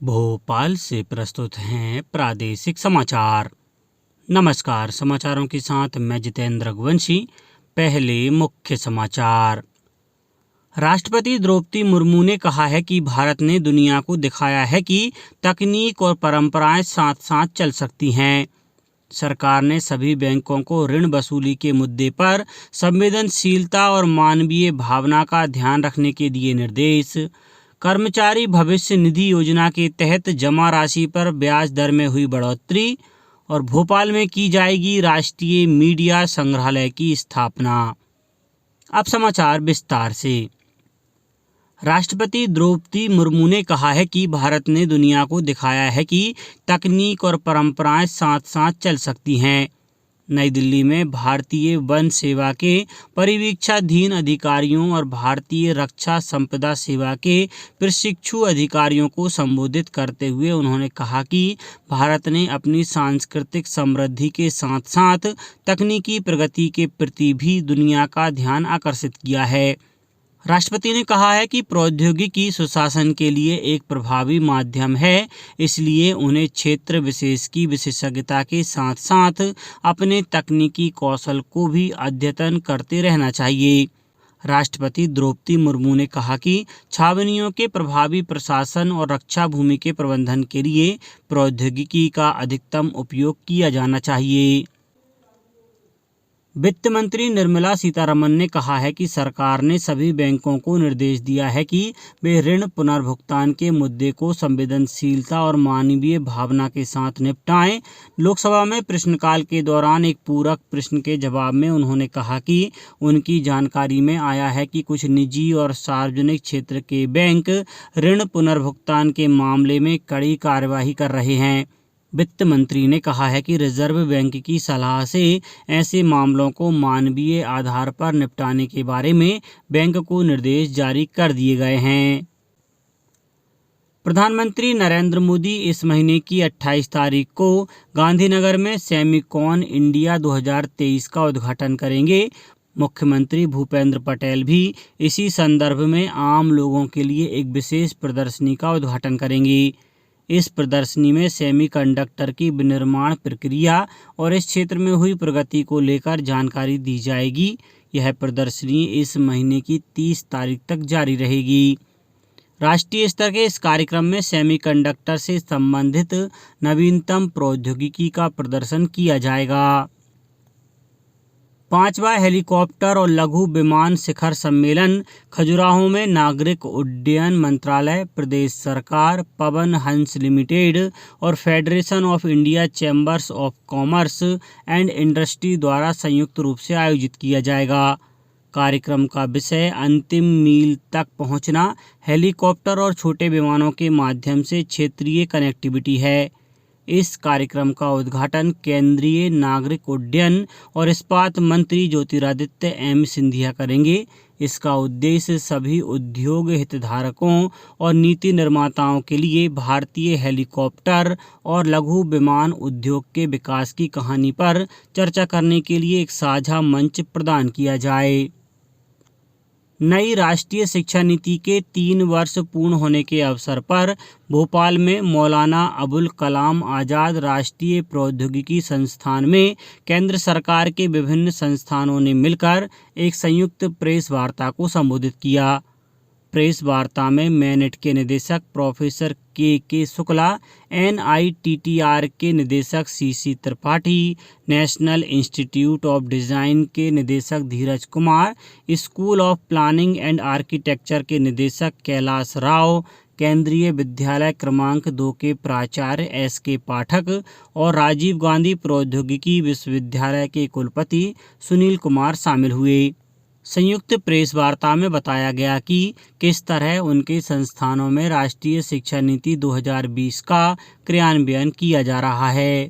भोपाल से प्रस्तुत हैं प्रादेशिक समाचार। नमस्कार, समाचारों के साथ मैं जितेंद्र रघुवंशी। पहले मुख्य समाचार। राष्ट्रपति द्रौपदी मुर्मू ने कहा है कि भारत ने दुनिया को दिखाया है कि तकनीक और परंपराएं साथ साथ चल सकती हैं। सरकार ने सभी बैंकों को ऋण वसूली के मुद्दे पर संवेदनशीलता और मानवीय भावना का ध्यान रखने के दिए निर्देश। कर्मचारी भविष्य निधि योजना के तहत जमा राशि पर ब्याज दर में हुई बढ़ोतरी और भोपाल में की जाएगी राष्ट्रीय मीडिया संग्रहालय की स्थापना। अब समाचार विस्तार से। राष्ट्रपति द्रौपदी मुर्मू ने कहा है कि भारत ने दुनिया को दिखाया है कि तकनीक और परंपराएं साथ साथ चल सकती हैं। नई दिल्ली में भारतीय वन सेवा के परिवीक्षाधीन अधिकारियों और भारतीय रक्षा संपदा सेवा के प्रशिक्षु अधिकारियों को संबोधित करते हुए उन्होंने कहा कि भारत ने अपनी सांस्कृतिक समृद्धि के साथ साथ तकनीकी प्रगति के प्रति भी दुनिया का ध्यान आकर्षित किया है। राष्ट्रपति ने कहा है कि प्रौद्योगिकी सुशासन के लिए एक प्रभावी माध्यम है, इसलिए उन्हें क्षेत्र विशेष की विशेषज्ञता के साथ साथ अपने तकनीकी कौशल को भी अद्यतन करते रहना चाहिए। राष्ट्रपति द्रौपदी मुर्मू ने कहा कि छावनियों के प्रभावी प्रशासन और रक्षा भूमि के प्रबंधन के लिए प्रौद्योगिकी का अधिकतम उपयोग किया जाना चाहिए। वित्त मंत्री निर्मला सीतारमण ने कहा है कि सरकार ने सभी बैंकों को निर्देश दिया है कि वे ऋण पुनर्भुगतान के मुद्दे को संवेदनशीलता और मानवीय भावना के साथ निपटाएं। लोकसभा में प्रश्नकाल के दौरान एक पूरक प्रश्न के जवाब में उन्होंने कहा कि उनकी जानकारी में आया है कि कुछ निजी और सार्वजनिक क्षेत्र के बैंक ऋण पुनर्भुगतान के मामले में कड़ी कार्यवाही कर रहे हैं। वित्त मंत्री ने कहा है कि रिजर्व बैंक की सलाह से ऐसे मामलों को मानवीय आधार पर निपटाने के बारे में बैंक को निर्देश जारी कर दिए गए हैं। प्रधानमंत्री नरेंद्र मोदी इस महीने की 28 तारीख को गांधीनगर में सेमिकॉन इंडिया 2023 का उद्घाटन करेंगे। मुख्यमंत्री भूपेंद्र पटेल भी इसी संदर्भ में आम लोगों के लिए एक विशेष प्रदर्शनी का उद्घाटन करेंगे। इस प्रदर्शनी में सेमीकंडक्टर की विनिर्माण प्रक्रिया और इस क्षेत्र में हुई प्रगति को लेकर जानकारी दी जाएगी। यह प्रदर्शनी इस महीने की 30 तारीख तक जारी रहेगी। राष्ट्रीय स्तर के इस कार्यक्रम में सेमीकंडक्टर से संबंधित नवीनतम प्रौद्योगिकी का प्रदर्शन किया जाएगा। 5वां हेलीकॉप्टर और लघु विमान शिखर सम्मेलन खजुराहो में नागरिक उड्डयन मंत्रालय, प्रदेश सरकार, पवन हंस लिमिटेड और federation of India chambers of commerce and industry द्वारा संयुक्त रूप से आयोजित किया जाएगा। कार्यक्रम का विषय अंतिम मील तक पहुंचना, हेलीकॉप्टर और छोटे विमानों के माध्यम से क्षेत्रीय कनेक्टिविटी है। इस कार्यक्रम का उद्घाटन केंद्रीय नागरिक उड्डयन और इस्पात मंत्री ज्योतिरादित्य एम सिंधिया करेंगे। इसका उद्देश्य सभी उद्योग हितधारकों और नीति निर्माताओं के लिए भारतीय हेलीकॉप्टर और लघु विमान उद्योग के विकास की कहानी पर चर्चा करने के लिए एक साझा मंच प्रदान किया जाए। नई राष्ट्रीय शिक्षा नीति के 3 वर्ष पूर्ण होने के अवसर पर भोपाल में मौलाना अबुल कलाम आज़ाद राष्ट्रीय प्रौद्योगिकी संस्थान में केंद्र सरकार के विभिन्न संस्थानों ने मिलकर एक संयुक्त प्रेस वार्ता को संबोधित किया। प्रेस वार्ता में मैनेट के निदेशक प्रोफेसर के शुक्ला, NITTR के निदेशक CC Tripathi, National Institute of Design के निदेशक Dheeraj Kumar, School of Planning and Architecture के निदेशक कैलाश राव, केंद्रीय विद्यालय क्रमांक 2 के प्राचार्य SK पाठक और राजीव गांधी प्रौद्योगिकी विश्वविद्यालय के कुलपति सुनील कुमार शामिल हुए। संयुक्त प्रेस वार्ता में बताया गया कि किस तरह उनके संस्थानों में राष्ट्रीय शिक्षा नीति 2020 का क्रियान्वयन किया जा रहा है।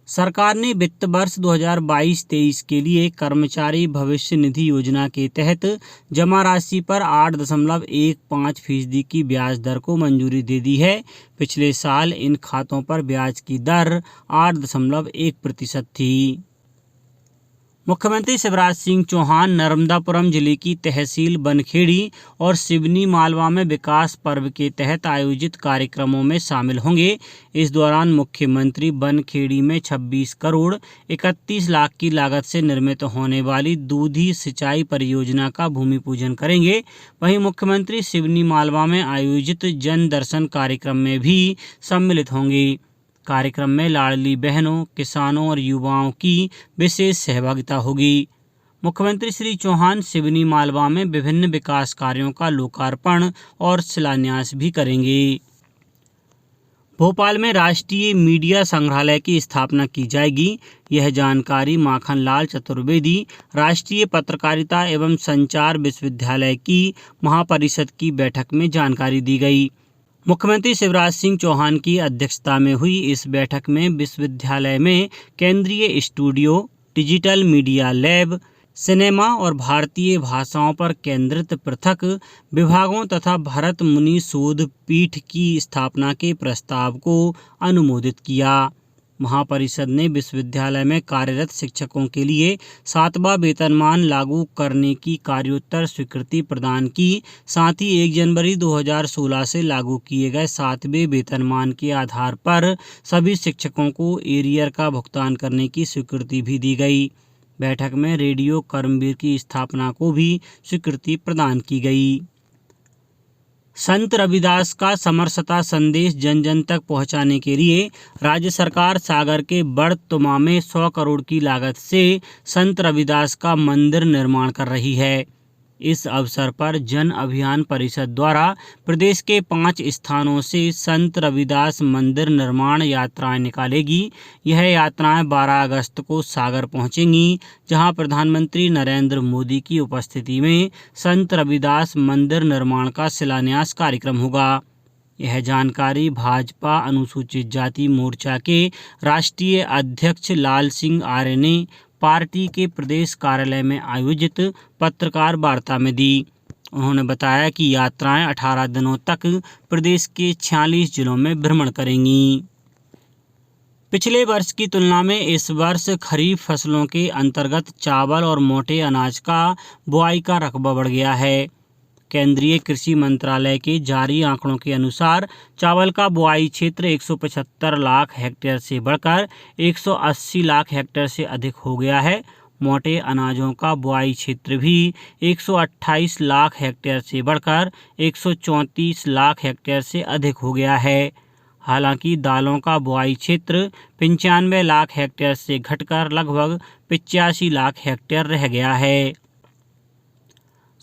सरकार ने वित्त वर्ष 2022-23 के लिए कर्मचारी भविष्य निधि योजना के तहत जमा राशि पर 8.15% की ब्याज दर को मंजूरी दे दी है। पिछले साल इन खातों पर ब्याज की दर 8.1% थी। मुख्यमंत्री शिवराज सिंह चौहान नर्मदापुरम जिले की तहसील बनखेड़ी और सिवनी मालवा में विकास पर्व के तहत आयोजित कार्यक्रमों में शामिल होंगे। इस दौरान मुख्यमंत्री बनखेड़ी में 26 करोड़ 31 लाख की लागत से निर्मित होने वाली दूधी सिंचाई परियोजना का भूमि पूजन करेंगे। वहीं मुख्यमंत्री सिवनी मालवा में आयोजित जन दर्शन कार्यक्रम में भी सम्मिलित होंगे। कार्यक्रम में लाडली बहनों, किसानों और युवाओं की विशेष सहभागिता होगी। मुख्यमंत्री श्री चौहान सिवनी मालवा में विभिन्न विकास कार्यों का लोकार्पण और शिलान्यास भी करेंगे। भोपाल में राष्ट्रीय मीडिया संग्रहालय की स्थापना की जाएगी। यह जानकारी माखनलाल चतुर्वेदी राष्ट्रीय पत्रकारिता एवं संचार विश्वविद्यालय की महापरिषद की बैठक में जानकारी दी गई। मुख्यमंत्री शिवराज सिंह चौहान की अध्यक्षता में हुई इस बैठक में विश्वविद्यालय में केंद्रीय studio, digital media lab, cinema और भारतीय भाषाओं पर केंद्रित पृथक विभागों तथा भरत मुनि शोध पीठ की स्थापना के प्रस्ताव को अनुमोदित किया। महापरिषद ने विश्वविद्यालय में कार्यरत शिक्षकों के लिए 7वां वेतनमान लागू करने की कार्योत्तर स्वीकृति प्रदान की। साथ ही 1 जनवरी 2016 से लागू किए गए 7वें वेतनमान के आधार पर सभी शिक्षकों को एरियर का भुगतान करने की स्वीकृति भी दी गई। बैठक में रेडियो कर्मवीर की स्थापना को भी स्वीकृति प्रदान की गई। संत रविदास का समरसता संदेश जन जन तक पहुंचाने के लिए राज्य सरकार सागर के बड़तुमा में 100 करोड़ की लागत से संत रविदास का मंदिर निर्माण कर रही है। इस अवसर पर जन अभियान परिषद द्वारा प्रदेश के 5 स्थानों से संत रविदास मंदिर निर्माण यात्राएं निकालेगी। यह यात्राएं 12 अगस्त को सागर पहुंचेंगी, जहां प्रधानमंत्री नरेंद्र मोदी की उपस्थिति में संत रविदास मंदिर निर्माण का शिलान्यास कार्यक्रम होगा। यह जानकारी भाजपा अनुसूचित जाति मोर्चा के राष्ट्रीय अध्यक्ष लाल सिंह आर्य ने पार्टी के प्रदेश कार्यालय में आयोजित पत्रकार वार्ता में दी। उन्होंने बताया कि यात्राएं 18 दिनों तक प्रदेश के 46 जिलों में भ्रमण करेंगी। पिछले वर्ष की तुलना में इस वर्ष खरीफ फसलों के अंतर्गत चावल और मोटे अनाज का बुआई का रकबा बढ़ गया है। केंद्रीय कृषि मंत्रालय के जारी आंकड़ों के अनुसार चावल का बुआई क्षेत्र 175 लाख हेक्टेयर से बढ़कर 180 लाख हेक्टेयर से अधिक हो गया है। मोटे अनाजों का बुआई क्षेत्र भी 128 लाख हेक्टेयर से बढ़कर 134 लाख हेक्टेयर से अधिक हो गया है। हालांकि दालों का बुआई क्षेत्र 95 लाख हेक्टेयर से घटकर लगभग 85 लाख हेक्टेयर रह गया है।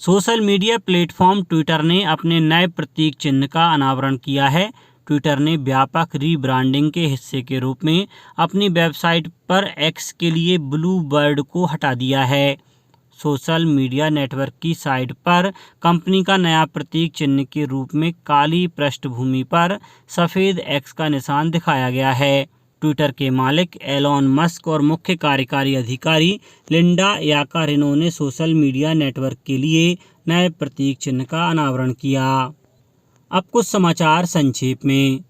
सोशल मीडिया प्लेटफॉर्म ट्विटर ने अपने नए प्रतीक चिन्ह का अनावरण किया है। ट्विटर ने व्यापक रीब्रांडिंग के हिस्से के रूप में अपनी वेबसाइट पर एक्स के लिए ब्लू बर्ड को हटा दिया है। सोशल मीडिया नेटवर्क की साइट पर कंपनी का नया प्रतीक चिन्ह के रूप में काली पृष्ठभूमि पर सफ़ेद एक्स का निशान दिखाया गया है। ट्विटर के मालिक एलॉन मस्क और मुख्य कार्यकारी अधिकारी लिंडा याकारिनो ने सोशल मीडिया नेटवर्क के लिए नए प्रतीक चिन्ह का अनावरण किया। अब कुछ समाचार संक्षेप में।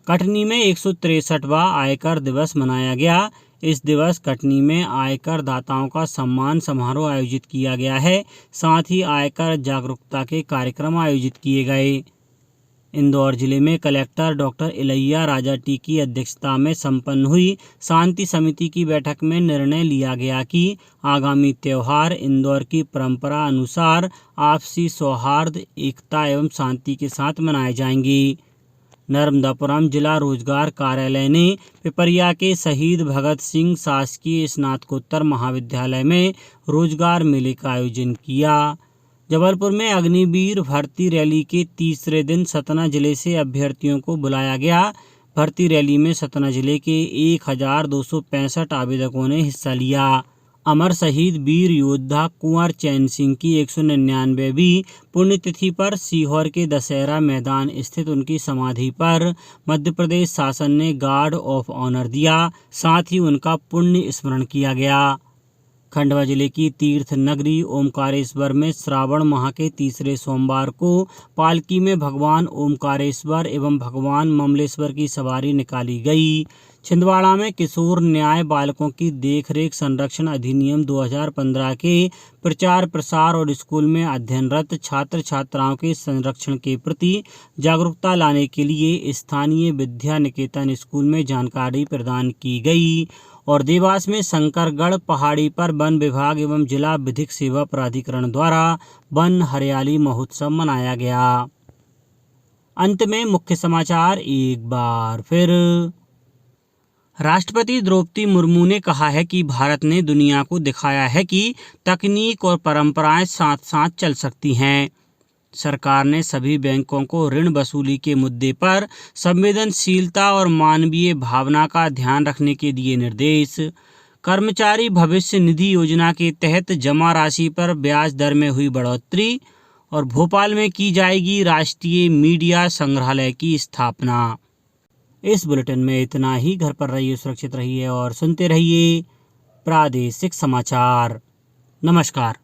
कटनी में 163वां आयकर दिवस मनाया गया। इस दिवस कटनी में आयकर दाताओं का सम्मान समारोह आयोजित किया गया है। साथ ही आयकर जागरूकता के कार्यक्रम आयोजित किए गए। इंदौर जिले में collector doctor Ilaiya Raja T की अध्यक्षता में संपन्न हुई शांति समिति की बैठक में निर्णय लिया गया कि आगामी त्यौहार इंदौर की परंपरा अनुसार आपसी सौहार्द, एकता एवं शांति के साथ मनाए जाएंगे। नर्मदापुरम जिला रोजगार कार्यालय ने पिपरिया के शहीद भगत सिंह शासकीय स्नातकोत्तर महाविद्यालय में रोजगार मेले का आयोजन किया। जबलपुर में अग्निवीर भर्ती रैली के तीसरे दिन सतना जिले से अभ्यर्थियों को बुलाया गया। भर्ती रैली में सतना जिले के 1265 आवेदकों ने हिस्सा लिया। अमर शहीद वीर योद्धा कुंवर चैन सिंह की 199वीं पुण्यतिथि पर सीहोर के दशहरा मैदान स्थित उनकी समाधि पर मध्य प्रदेश शासन ने गार्ड ऑफ ऑनर दिया। साथ ही उनका पुण्य स्मरण किया गया। खंडवा जिले की तीर्थ नगरी ओमकारेश्वर में श्रावण माह के तीसरे सोमवार को पालकी में भगवान ओमकारेश्वर एवं भगवान ममलेश्वर की सवारी निकाली गई। छिंदवाड़ा में किशोर न्याय बालकों की देखरेख संरक्षण अधिनियम 2015 के प्रचार प्रसार और स्कूल में अध्ययनरत छात्र छात्राओं के संरक्षण के प्रति जागरूकता लाने के लिए स्थानीय विद्या निकेतन स्कूल में जानकारी प्रदान की गई। और देवास में शंकरगढ़ पहाड़ी पर वन विभाग एवं जिला विधिक सेवा प्राधिकरण द्वारा वन हरियाली महोत्सव मनाया गया। अंत में मुख्य समाचार एक बार फिर। राष्ट्रपति द्रौपदी मुर्मू ने कहा है कि भारत ने दुनिया को दिखाया है कि तकनीक और परंपराएं साथ साथ चल सकती हैं। सरकार ने सभी बैंकों को ऋण वसूली के मुद्दे पर संवेदनशीलता और मानवीय भावना का ध्यान रखने के दिए निर्देश। कर्मचारी भविष्य निधि योजना के तहत जमा राशि पर ब्याज दर में हुई बढ़ोतरी। और भोपाल में की जाएगी राष्ट्रीय मीडिया संग्रहालय की स्थापना। इस बुलेटिन में इतना ही। घर पर रहिए, सुरक्षित रहिए और सुनते रहिए प्रादेशिक समाचार। नमस्कार।